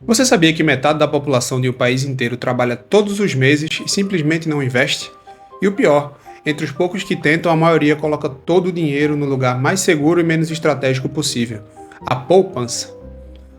Você sabia que metade da população de um país inteiro trabalha todos os meses e simplesmente não investe? E o pior, entre os poucos que tentam, a maioria coloca todo o dinheiro no lugar mais seguro e menos estratégico possível, a poupança.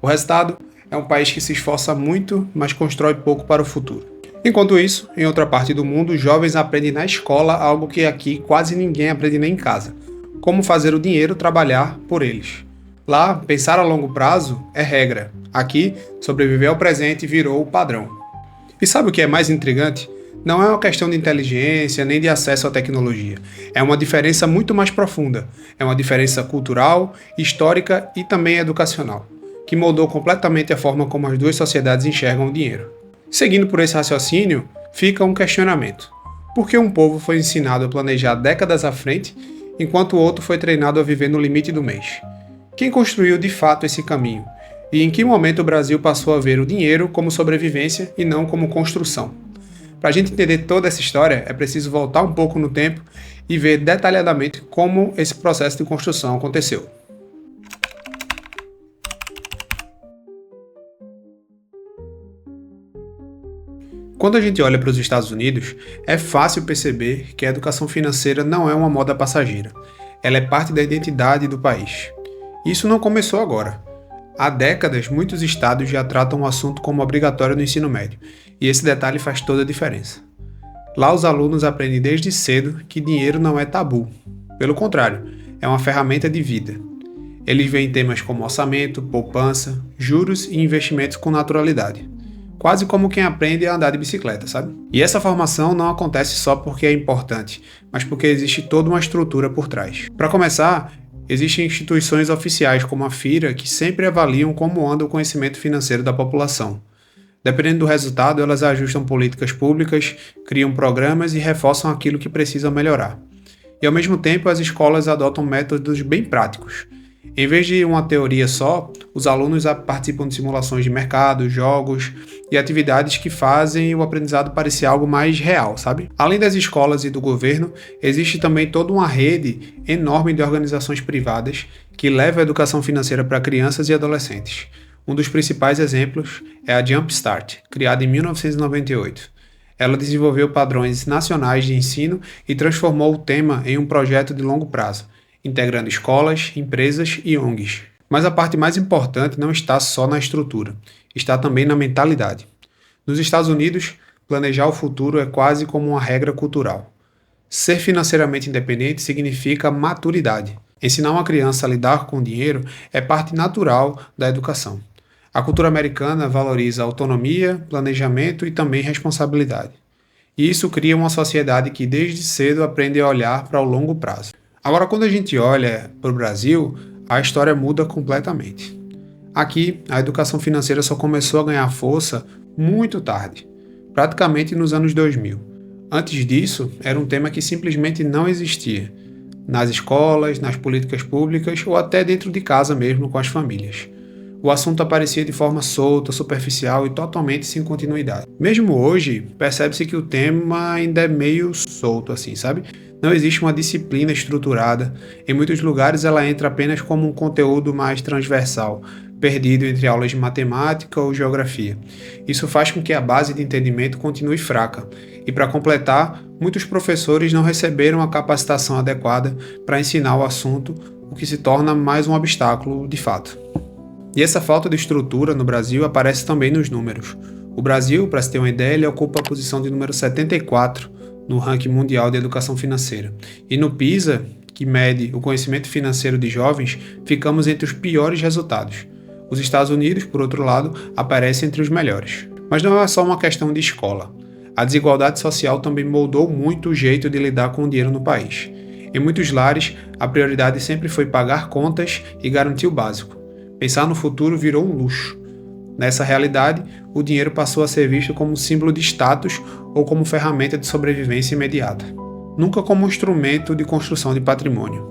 O resultado é um país que se esforça muito, mas constrói pouco para o futuro. Enquanto isso, em outra parte do mundo, os jovens aprendem na escola algo que aqui quase ninguém aprende nem em casa: como fazer o dinheiro trabalhar por eles. Lá, pensar a longo prazo é regra. Aqui, sobreviver ao presente virou o padrão. E sabe o que é mais intrigante? Não é uma questão de inteligência nem de acesso à tecnologia. É uma diferença muito mais profunda. É uma diferença cultural, histórica e também educacional, que moldou completamente a forma como as duas sociedades enxergam o dinheiro. Seguindo por esse raciocínio, fica um questionamento. Por que um povo foi ensinado a planejar décadas à frente, enquanto o outro foi treinado a viver no limite do mês? Quem construiu de fato esse caminho? E em que momento o Brasil passou a ver o dinheiro como sobrevivência e não como construção? Para a gente entender toda essa história, é preciso voltar um pouco no tempo e ver detalhadamente como esse processo de construção aconteceu. Quando a gente olha para os Estados Unidos, é fácil perceber que a educação financeira não é uma moda passageira. Ela é parte da identidade do país. Isso não começou agora. Há décadas, muitos estados já tratam o assunto como obrigatório no ensino médio, e esse detalhe faz toda a diferença. Lá os alunos aprendem desde cedo que dinheiro não é tabu. Pelo contrário, é uma ferramenta de vida. Eles veem temas como orçamento, poupança, juros e investimentos com naturalidade. Quase como quem aprende a andar de bicicleta, sabe? E essa formação não acontece só porque é importante, mas porque existe toda uma estrutura por trás. Para começar, existem instituições oficiais como a FIRA que sempre avaliam como anda o conhecimento financeiro da população. Dependendo do resultado, elas ajustam políticas públicas, criam programas e reforçam aquilo que precisa melhorar. E ao mesmo tempo, as escolas adotam métodos bem práticos. Em vez de uma teoria só, os alunos participam de simulações de mercado, jogos e atividades que fazem o aprendizado parecer algo mais real, sabe? Além das escolas e do governo, existe também toda uma rede enorme de organizações privadas que leva a educação financeira para crianças e adolescentes. Um dos principais exemplos é a Jumpstart, criada em 1998. Ela desenvolveu padrões nacionais de ensino e transformou o tema em um projeto de longo prazo, integrando escolas, empresas e ONGs. Mas a parte mais importante não está só na estrutura, está também na mentalidade. Nos Estados Unidos, planejar o futuro é quase como uma regra cultural. Ser financeiramente independente significa maturidade. Ensinar uma criança a lidar com o dinheiro é parte natural da educação. A cultura americana valoriza autonomia, planejamento e também responsabilidade. E isso cria uma sociedade que desde cedo aprende a olhar para o longo prazo. Agora, quando a gente olha para o Brasil, a história muda completamente. Aqui, a educação financeira só começou a ganhar força muito tarde, praticamente nos anos 2000. Antes disso, era um tema que simplesmente não existia, nas escolas, nas políticas públicas ou até dentro de casa mesmo com as famílias. O assunto aparecia de forma solta, superficial e totalmente sem continuidade. Mesmo hoje, percebe-se que o tema ainda é meio solto assim, sabe? Não existe uma disciplina estruturada. Em muitos lugares ela entra apenas como um conteúdo mais transversal, perdido entre aulas de matemática ou geografia. Isso faz com que a base de entendimento continue fraca. E para completar, muitos professores não receberam a capacitação adequada para ensinar o assunto, o que se torna mais um obstáculo de fato. E essa falta de estrutura no Brasil aparece também nos números. O Brasil, para se ter uma ideia, ele ocupa a posição de número 74 no ranking mundial de educação financeira. E no PISA, que mede o conhecimento financeiro de jovens, ficamos entre os piores resultados. Os Estados Unidos, por outro lado, aparecem entre os melhores. Mas não é só uma questão de escola. A desigualdade social também moldou muito o jeito de lidar com o dinheiro no país. Em muitos lares, a prioridade sempre foi pagar contas e garantir o básico. Pensar no futuro virou um luxo. Nessa realidade, o dinheiro passou a ser visto como símbolo de status ou como ferramenta de sobrevivência imediata, nunca como um instrumento de construção de patrimônio.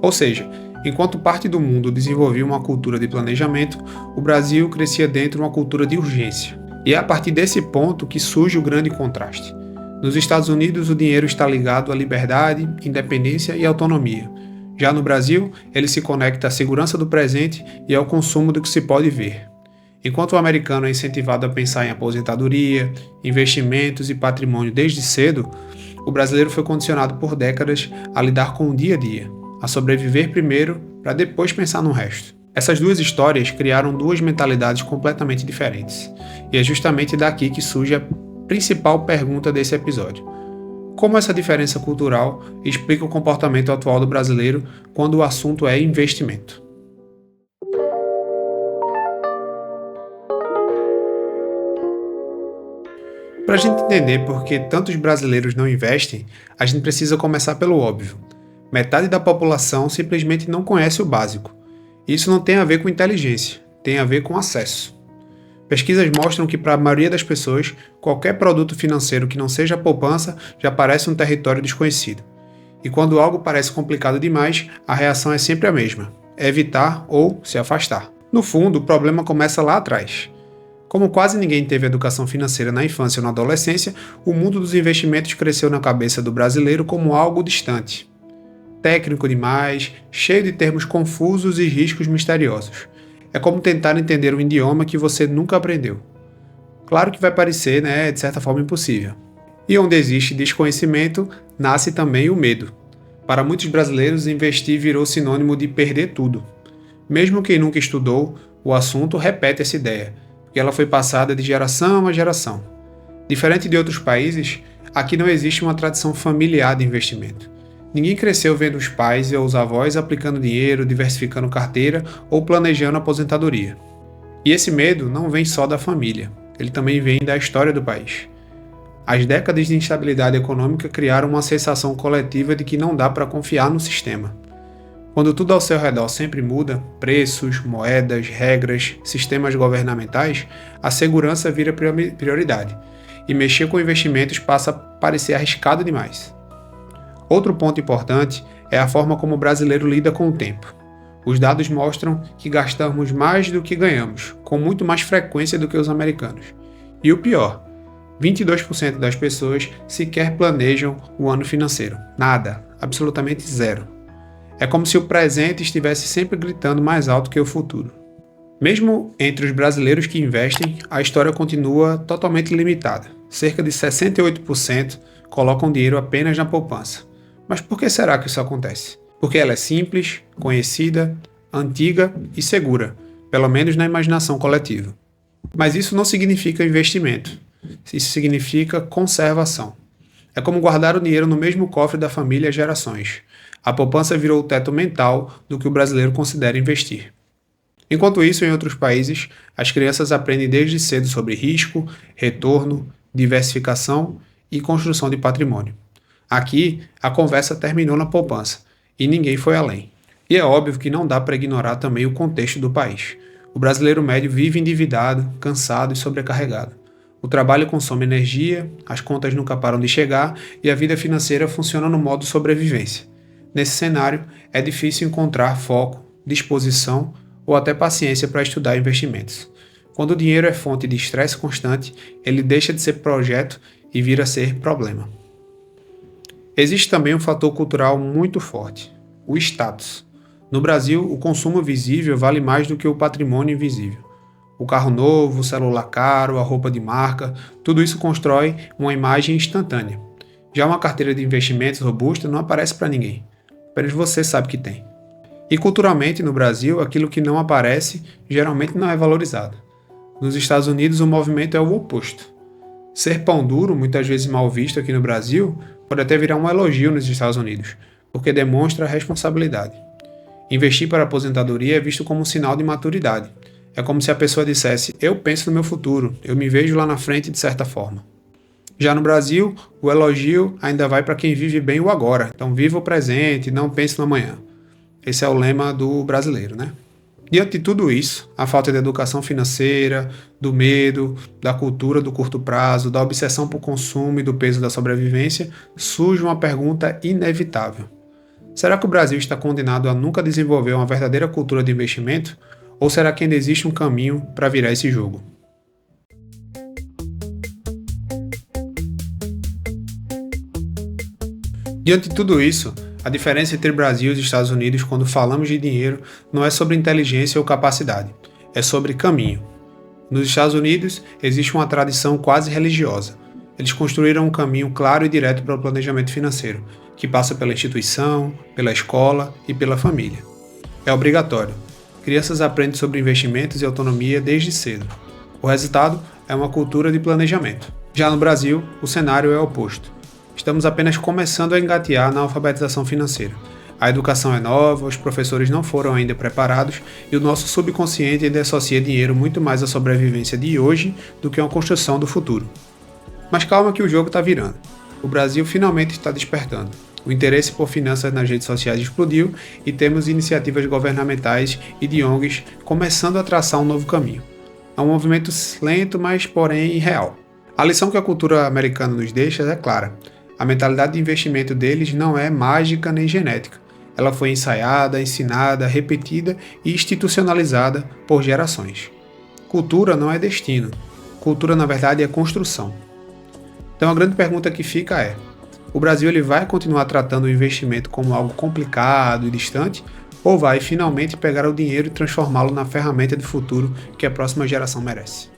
Ou seja, enquanto parte do mundo desenvolvia uma cultura de planejamento, o Brasil crescia dentro de uma cultura de urgência. E é a partir desse ponto que surge o grande contraste. Nos Estados Unidos, o dinheiro está ligado à liberdade, independência e autonomia. Já no Brasil, ele se conecta à segurança do presente e ao consumo do que se pode ver. Enquanto o americano é incentivado a pensar em aposentadoria, investimentos e patrimônio desde cedo, o brasileiro foi condicionado por décadas a lidar com o dia a dia, a sobreviver primeiro para depois pensar no resto. Essas duas histórias criaram duas mentalidades completamente diferentes, e é justamente daqui que surge a principal pergunta desse episódio. Como essa diferença cultural explica o comportamento atual do brasileiro quando o assunto é investimento? Para a gente entender por que tantos brasileiros não investem, a gente precisa começar pelo óbvio. Metade da população simplesmente não conhece o básico. Isso não tem a ver com inteligência, tem a ver com acesso. Pesquisas mostram que para a maioria das pessoas, qualquer produto financeiro que não seja poupança já parece um território desconhecido. E quando algo parece complicado demais, a reação é sempre a mesma: evitar ou se afastar. No fundo, o problema começa lá atrás. Como quase ninguém teve educação financeira na infância ou na adolescência, o mundo dos investimentos cresceu na cabeça do brasileiro como algo distante. Técnico demais, cheio de termos confusos e riscos misteriosos. É como tentar entender um idioma que você nunca aprendeu. Claro que vai parecer, de certa forma, impossível. E onde existe desconhecimento, nasce também o medo. Para muitos brasileiros, investir virou sinônimo de perder tudo. Mesmo quem nunca estudou, o assunto repete essa ideia, porque ela foi passada de geração a geração. Diferente de outros países, aqui não existe uma tradição familiar de investimento. Ninguém cresceu vendo os pais ou os avós aplicando dinheiro, diversificando carteira ou planejando aposentadoria. E esse medo não vem só da família, ele também vem da história do país. As décadas de instabilidade econômica criaram uma sensação coletiva de que não dá para confiar no sistema. Quando tudo ao seu redor sempre muda, preços, moedas, regras, sistemas governamentais, a segurança vira prioridade, e mexer com investimentos passa a parecer arriscado demais. Outro ponto importante é a forma como o brasileiro lida com o tempo. Os dados mostram que gastamos mais do que ganhamos, com muito mais frequência do que os americanos. E o pior, 22% das pessoas sequer planejam o ano financeiro. Nada, absolutamente zero. É como se o presente estivesse sempre gritando mais alto que o futuro. Mesmo entre os brasileiros que investem, a história continua totalmente limitada. Cerca de 68% colocam dinheiro apenas na poupança. Mas por que será que isso acontece? Porque ela é simples, conhecida, antiga e segura, pelo menos na imaginação coletiva. Mas isso não significa investimento. Isso significa conservação. É como guardar o dinheiro no mesmo cofre da família há gerações. A poupança virou o teto mental do que o brasileiro considera investir. Enquanto isso, em outros países, as crianças aprendem desde cedo sobre risco, retorno, diversificação e construção de patrimônio. Aqui, a conversa terminou na poupança, e ninguém foi além. E é óbvio que não dá para ignorar também o contexto do país. O brasileiro médio vive endividado, cansado e sobrecarregado. O trabalho consome energia, as contas nunca param de chegar e a vida financeira funciona no modo sobrevivência. Nesse cenário, é difícil encontrar foco, disposição ou até paciência para estudar investimentos. Quando o dinheiro é fonte de estresse constante, ele deixa de ser projeto e vira a ser problema. Existe também um fator cultural muito forte, o status. No Brasil, o consumo visível vale mais do que o patrimônio invisível. O carro novo, o celular caro, a roupa de marca, tudo isso constrói uma imagem instantânea. Já uma carteira de investimentos robusta não aparece para ninguém. Apenas você sabe que tem. E culturalmente, no Brasil, aquilo que não aparece geralmente não é valorizado. Nos Estados Unidos, o movimento é o oposto. Ser pão duro, muitas vezes mal visto aqui no Brasil, pode até virar um elogio nos Estados Unidos, porque demonstra responsabilidade. Investir para a aposentadoria é visto como um sinal de maturidade. É como se a pessoa dissesse: eu penso no meu futuro, eu me vejo lá na frente de certa forma. Já no Brasil, o elogio ainda vai para quem vive bem o agora. Então viva o presente, não pense no amanhã. Esse é o lema do brasileiro, Diante de tudo isso, a falta de educação financeira, do medo, da cultura do curto prazo, da obsessão por consumo e do peso da sobrevivência, surge uma pergunta inevitável. Será que o Brasil está condenado a nunca desenvolver uma verdadeira cultura de investimento? Ou será que ainda existe um caminho para virar esse jogo? Diante de tudo isso, a diferença entre Brasil e os Estados Unidos quando falamos de dinheiro não é sobre inteligência ou capacidade, é sobre caminho. Nos Estados Unidos, existe uma tradição quase religiosa. Eles construíram um caminho claro e direto para o planejamento financeiro, que passa pela instituição, pela escola e pela família. É obrigatório. Crianças aprendem sobre investimentos e autonomia desde cedo. O resultado é uma cultura de planejamento. Já no Brasil, o cenário é oposto. Estamos apenas começando a engatear na alfabetização financeira. A educação é nova, os professores não foram ainda preparados e o nosso subconsciente ainda associa dinheiro muito mais à sobrevivência de hoje do que a uma construção do futuro. Mas calma que o jogo está virando. O Brasil finalmente está despertando. O interesse por finanças nas redes sociais explodiu e temos iniciativas governamentais e de ONGs começando a traçar um novo caminho. É um movimento lento, mas porém real. A lição que a cultura americana nos deixa é clara. A mentalidade de investimento deles não é mágica nem genética. Ela foi ensaiada, ensinada, repetida e institucionalizada por gerações. Cultura não é destino. Cultura, na verdade, é construção. Então a grande pergunta que fica é: o Brasil ele vai continuar tratando o investimento como algo complicado e distante, ou vai finalmente pegar o dinheiro e transformá-lo na ferramenta de futuro que a próxima geração merece?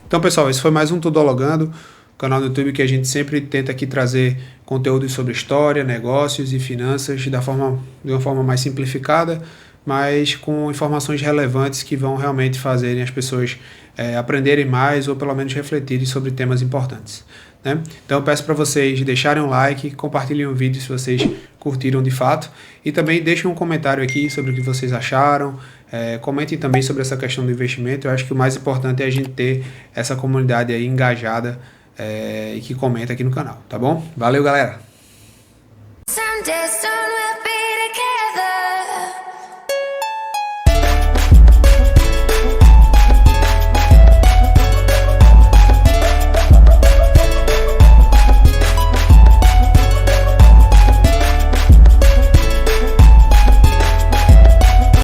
Então, pessoal, esse foi mais um Tudologando, canal no YouTube que a gente sempre tenta aqui trazer conteúdos sobre história, negócios e finanças de uma forma mais simplificada, mas com informações relevantes que vão realmente fazerem as pessoas aprenderem mais ou pelo menos refletirem sobre temas importantes, né? Então eu peço para vocês deixarem um like, compartilhem o vídeo se vocês curtiram de fato e também deixem um comentário aqui sobre o que vocês acharam. Comentem também sobre essa questão do investimento. Eu acho que o mais importante é a gente ter essa comunidade aí engajada e que comenta aqui no canal, tá bom? Valeu, galera!